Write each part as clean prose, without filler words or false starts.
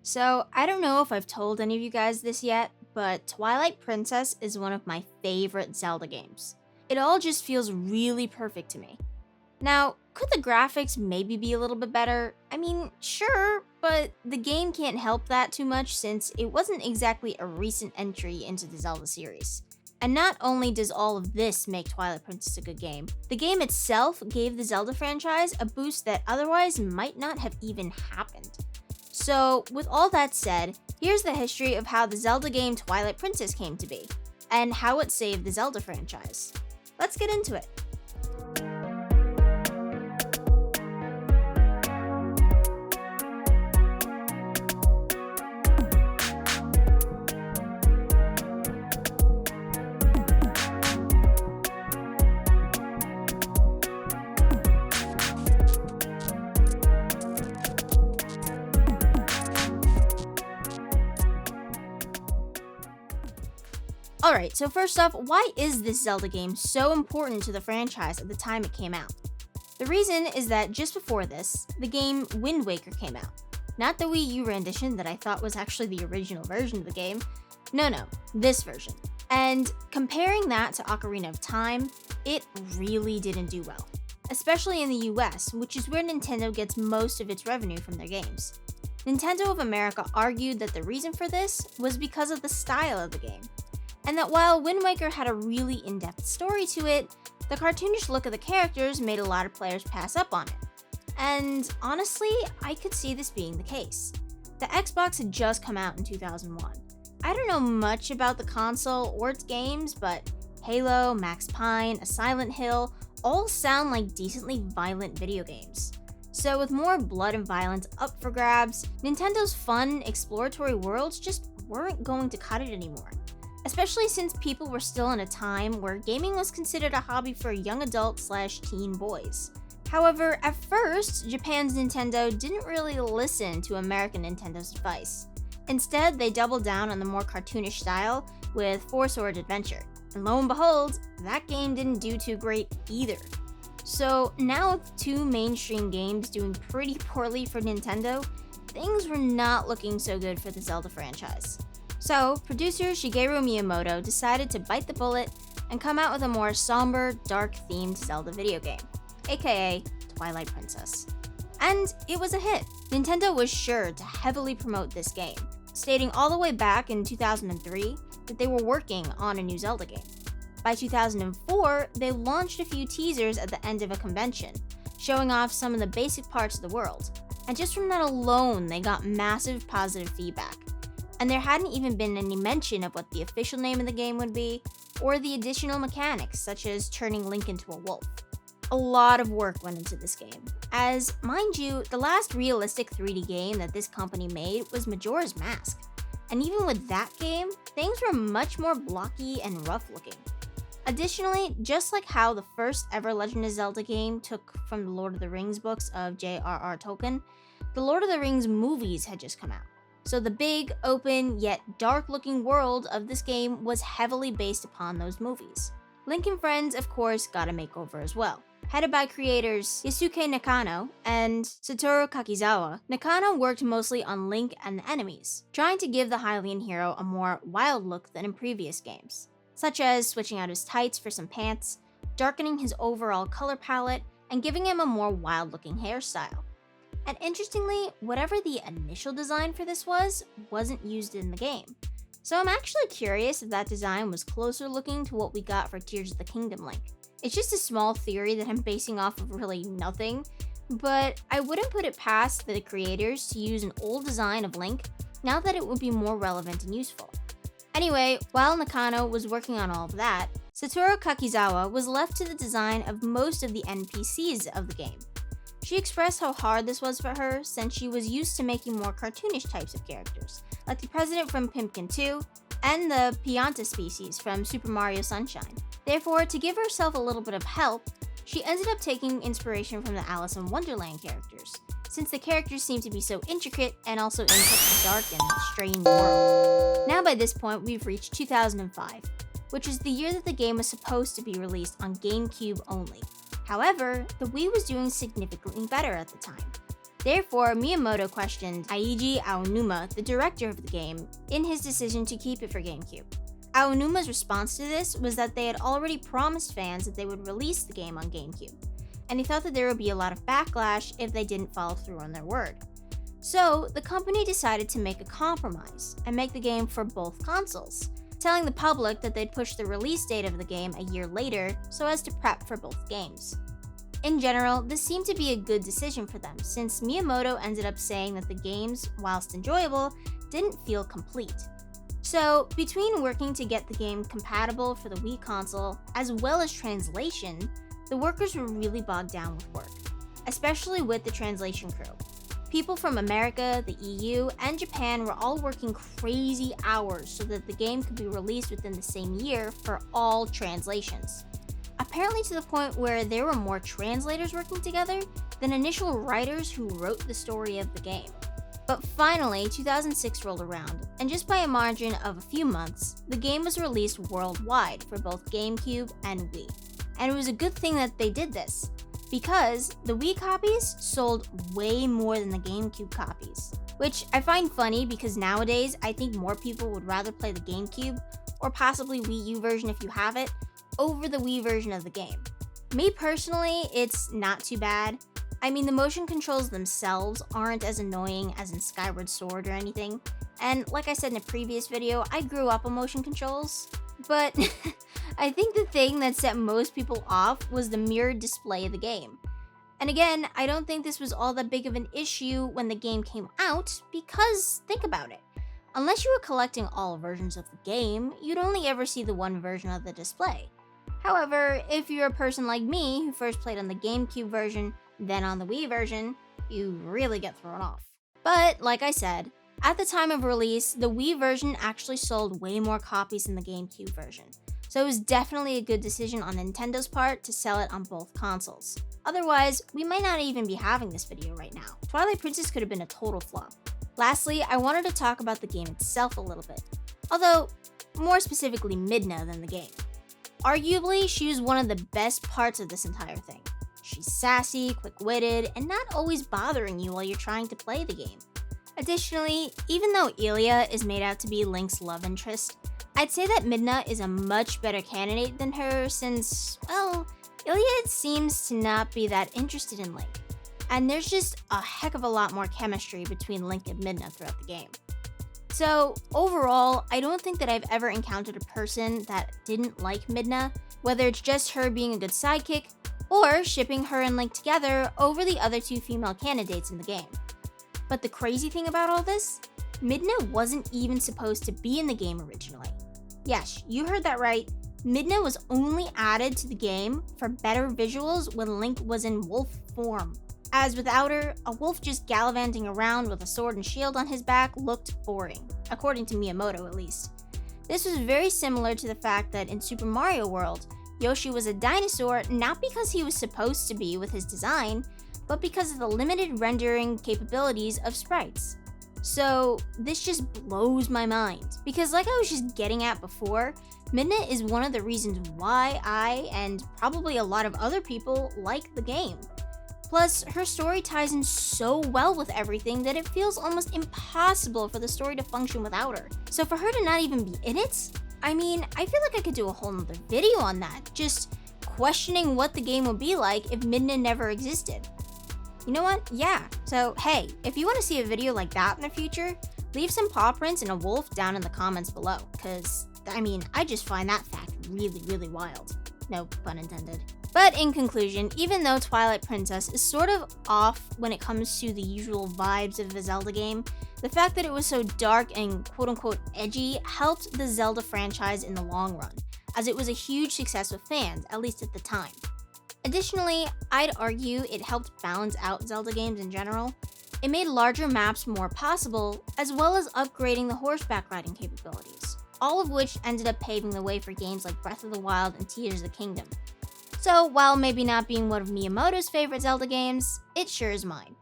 So, I don't know if I've told any of you guys this yet, but Twilight Princess is one of my favorite Zelda games. It all just feels really perfect to me. Now, could the graphics maybe be a little bit better? I mean, sure, but the game can't help that too much since it wasn't exactly a recent entry into the Zelda series. And not only does all of this make Twilight Princess a good game, the game itself gave the Zelda franchise a boost that otherwise might not have even happened. So, with all that said, here's the history of how the Zelda game Twilight Princess came to be, and how it saved the Zelda franchise. Let's get into it. Alright, so first off, why is this Zelda game so important to the franchise at the time it came out? The reason is that just before this, the game Wind Waker came out. Not the Wii U rendition that I thought was actually the original version of the game. No, this version. And comparing that to Ocarina of Time, it really didn't do well. Especially in the US, which is where Nintendo gets most of its revenue from their games. Nintendo of America argued that the reason for this was because of the style of the game, and that while Wind Waker had a really in-depth story to it, the cartoonish look of the characters made a lot of players pass up on it. And honestly, I could see this being the case. The Xbox had just come out in 2001. I don't know much about the console or its games, but Halo, Max Pine, A Silent Hill all sound like decently violent video games. So with more blood and violence up for grabs, Nintendo's fun, exploratory worlds just weren't going to cut it anymore. Especially since people were still in a time where gaming was considered a hobby for young adult/teen boys. However, at first, Japan's Nintendo didn't really listen to American Nintendo's advice. Instead, they doubled down on the more cartoonish style with Four Sword Adventure. And lo and behold, that game didn't do too great either. So now with two mainstream games doing pretty poorly for Nintendo, things were not looking so good for the Zelda franchise. So, producer Shigeru Miyamoto decided to bite the bullet and come out with a more somber, dark-themed Zelda video game, aka Twilight Princess. And it was a hit. Nintendo was sure to heavily promote this game, stating all the way back in 2003 that they were working on a new Zelda game. By 2004, they launched a few teasers at the end of a convention, showing off some of the basic parts of the world. And just from that alone, they got massive positive feedback. And there hadn't even been any mention of what the official name of the game would be, or the additional mechanics, such as turning Link into a wolf. A lot of work went into this game, as, mind you, the last realistic 3D game that this company made was Majora's Mask. And even with that game, things were much more blocky and rough looking. Additionally, just like how the first ever Legend of Zelda game took from the Lord of the Rings books of J.R.R. Tolkien, the Lord of the Rings movies had just come out. So the big, open, yet dark-looking world of this game was heavily based upon those movies. Link and Friends, of course, got a makeover as well. Headed by creators Yasuke Nakano and Satoru Kakizawa, Nakano worked mostly on Link and the enemies, trying to give the Hylian hero a more wild look than in previous games, such as switching out his tights for some pants, darkening his overall color palette, and giving him a more wild-looking hairstyle. And interestingly, whatever the initial design for this wasn't used in the game. So I'm actually curious if that design was closer looking to what we got for Tears of the Kingdom Link. It's just a small theory that I'm basing off of really nothing, but I wouldn't put it past the creators to use an old design of Link now that it would be more relevant and useful. Anyway, while Nakano was working on all of that, Satoru Kakizawa was left to the design of most of the NPCs of the game. She expressed how hard this was for her since she was used to making more cartoonish types of characters, like the president from Pimpkin 2 and the Pianta species from Super Mario Sunshine. Therefore, to give herself a little bit of help, she ended up taking inspiration from the Alice in Wonderland characters, since the characters seem to be so intricate and also in such a dark and strange world. Now by this point, we've reached 2005, which is the year that the game was supposed to be released on GameCube only. However, the Wii was doing significantly better at the time. Therefore, Miyamoto questioned Eiji Aonuma, the director of the game, in his decision to keep it for GameCube. Aonuma's response to this was that they had already promised fans that they would release the game on GameCube, and he thought that there would be a lot of backlash if they didn't follow through on their word. So, the company decided to make a compromise and make the game for both consoles, telling the public that they'd push the release date of the game a year later so as to prep for both games. In general, this seemed to be a good decision for them, since Miyamoto ended up saying that the games, whilst enjoyable, didn't feel complete. So, between working to get the game compatible for the Wii console, as well as translation, the workers were really bogged down with work, especially with the translation crew. People from America, the EU, and Japan were all working crazy hours so that the game could be released within the same year for all translations. Apparently to the point where there were more translators working together than initial writers who wrote the story of the game. But finally, 2006 rolled around, and just by a margin of a few months, the game was released worldwide for both GameCube and Wii. And it was a good thing that they did this, because the Wii copies sold way more than the GameCube copies. Which I find funny because nowadays I think more people would rather play the GameCube, or possibly Wii U version if you have it, over the Wii version of the game. Me personally, it's not too bad. I mean, the motion controls themselves aren't as annoying as in Skyward Sword or anything, and like I said in a previous video, I grew up on motion controls, but I think the thing that set most people off was the mirrored display of the game. And again, I don't think this was all that big of an issue when the game came out, because think about it. Unless you were collecting all versions of the game, you'd only ever see the one version of the display. However, if you're a person like me who first played on the GameCube version, then on the Wii version, you really get thrown off. But like I said, at the time of release, the Wii version actually sold way more copies than the GameCube version. So it was definitely a good decision on Nintendo's part to sell it on both consoles. Otherwise, we might not even be having this video right now. Twilight Princess could have been a total flop. Lastly, I wanted to talk about the game itself a little bit, although more specifically Midna than the game. Arguably, she was one of the best parts of this entire thing. She's sassy, quick-witted, and not always bothering you while you're trying to play the game. Additionally, even though Ilia is made out to be Link's love interest, I'd say that Midna is a much better candidate than her since, well, Ilia seems to not be that interested in Link. And there's just a heck of a lot more chemistry between Link and Midna throughout the game. So, overall, I don't think that I've ever encountered a person that didn't like Midna, whether it's just her being a good sidekick, or shipping her and Link together over the other two female candidates in the game. But the crazy thing about all this, Midna wasn't even supposed to be in the game originally. Yes, you heard that right. Midna was only added to the game for better visuals when Link was in wolf form. As without her, a wolf just gallivanting around with a sword and shield on his back looked boring, according to Miyamoto at least. This was very similar to the fact that in Super Mario World, Yoshi was a dinosaur not because he was supposed to be with his design, but because of the limited rendering capabilities of sprites. So this just blows my mind, because like I was just getting at before, Midna is one of the reasons why I, and probably a lot of other people, like the game. Plus, her story ties in so well with everything that it feels almost impossible for the story to function without her. So for her to not even be in it, I mean, I feel like I could do a whole nother video on that, just questioning what the game would be like if Midna never existed. You know what? Yeah. So hey, if you want to see a video like that in the future, leave some paw prints and a wolf down in the comments below, cause I mean, I just find that fact really, really wild. No pun intended. But in conclusion, even though Twilight Princess is sort of off when it comes to the usual vibes of a Zelda game, the fact that it was so dark and quote-unquote edgy helped the Zelda franchise in the long run, as it was a huge success with fans, at least at the time. Additionally, I'd argue it helped balance out Zelda games in general. It made larger maps more possible, as well as upgrading the horseback riding capabilities, all of which ended up paving the way for games like Breath of the Wild and Tears of the Kingdom. So while maybe not being one of Miyamoto's favorite Zelda games, it sure is mine.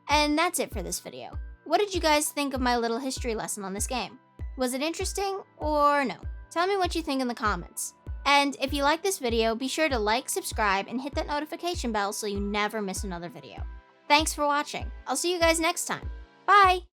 And that's it for this video. What did you guys think of my little history lesson on this game? Was it interesting or no? Tell me what you think in the comments. And if you like this video, be sure to like, subscribe, and hit that notification bell so you never miss another video. Thanks for watching. I'll see you guys next time. Bye!